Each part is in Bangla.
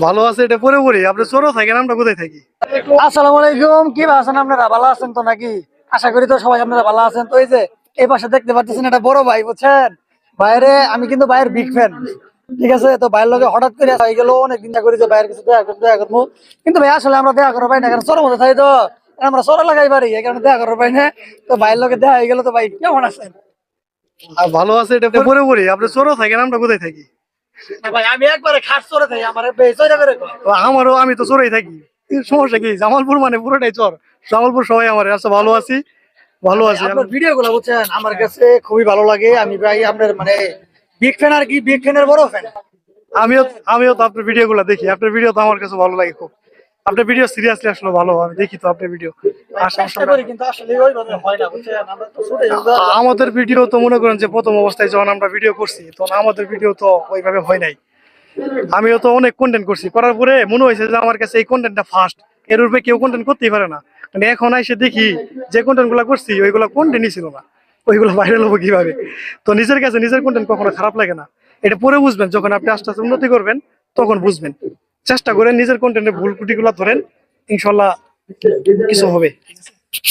ভালো আছে এটা পরে পরে আপনি চোরও থাকেন আমরা কোথায় থাকি। আসসালামু আলাইকুম, কি আছেন আপনারা? ভালো আছেন তো নাকি? আশা করি তো সবাই আপনারা ভালো আছেন। তো এই যে এই পাশে দেখতে পাচ্ছেন এটা বড় ভাই, বুঝছেন? বাইরে আমি কিন্তু ভাইয়ের বিগ ফ্যান, ঠিক আছে? তো ভাইয়ের লগে হঠাৎ করে হয়ে গেল, অনেকদিন করি যে ভাইয়ের কিছু দেখা করবো, কিন্তু ভাই আসলে আমরা দেখা করবো পাই না, কারণ চোরের মধ্যে থাকি তো, আমরা চোরা লাগাই পারি, এই কারণে দেখা করবো পাই না। তো ভাইয়ের লগে দেখা হয়ে গেল। তো ভাই কেমন আছেন? আর ভালো আছে এটা পরে পরে আপনি চোরও থাকেন আমরা কোথায় থাকি। ভাই আমি একবারে খাস চোরে থাকি, আমার বেচা করে কয়। তো আমারও আমি তো চোরেই থাকি। এর সমস্যা কি, জামালপুর মানে পুরোটাই চোর। জামালপুর সবাই আমার আচ্ছা ভালো আছি, ভালো ভাই আছি আপনার ভিডিও গুলো বুঝছেন আমার কাছে খুবই ভালো লাগে। আমি ভাই আপনার মানে বিগ ফ্যান, আর কি বিগ ফ্যানের বড় ফ্যান। আমিও আমিও তো আপনার ভিডিও গুলা দেখি, আপনার ভিডিও তো আমার কাছে ভালো লাগে খুব। আপনার ভিডিও সিরিয়াসলি আসলে ভালো, আমি দেখি তো আপনার ভিডিও। ভাই চেষ্টা করি, কিন্তু আসলে ওইভাবে হয় না, বুঝছেন? আমরা তো ছুটে যাই। আমাদের ভিডিও তো মনে করেন যে প্রথম অবস্থায় যখন আমরা ভিডিও করছি তখন আমাদের ভিডিও তো ওইভাবে হয় নাই। আমিও তো অনেক কন্টেন্ট করছি, করার পরে মনে হয়েছে যে আমার কাছে এই কন্টেন্টটা ফার্স্ট, এর উপরে কেউ কন্টেন্ট করতেই পারে না। মানে এখন এসে দেখি যে কন্টেন্ট গুলা করছি ওইগুলা কন্টেন্টই ছিল না, ওইগুলো ভাইরাল হবো কিভাবে। তো নিজের কাছে নিজের কন্টেন্ট কখনো খারাপ লাগে না, এটা পরে বুঝবেন যখন আপনি আস্তে আস্তে উন্নতি করবেন, তখন বুঝবেন। চেষ্টা করেন নিজের কন্টেন্টের ভুল ত্রুটিগুলো ধরেন, ইনশাল্লাহ কিছু হবে।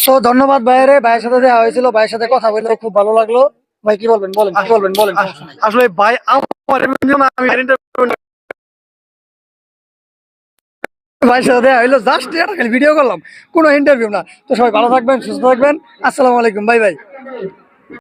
তো ধন্যবাদ ভাইয়ের, ভাইয়ের সাথে দেখা হয়েছিল, ভাইয়ের সাথে কথা বলে খুব ভালো লাগলো। ভাই কি বলবেন, বলেন কি বলবেন, বলেন সমস্যা নাই। আসলে ভাই আমার আমি ভাইয়ের সাথে দেখা হইলো, জাস্ট একটা খালি ভিডিও করলাম, কোনো ইন্টারভিউ না। তো সবাই ভালো থাকবেন, সুস্থ থাকবেন। আসসালামু আলাইকুম, বাই বাই।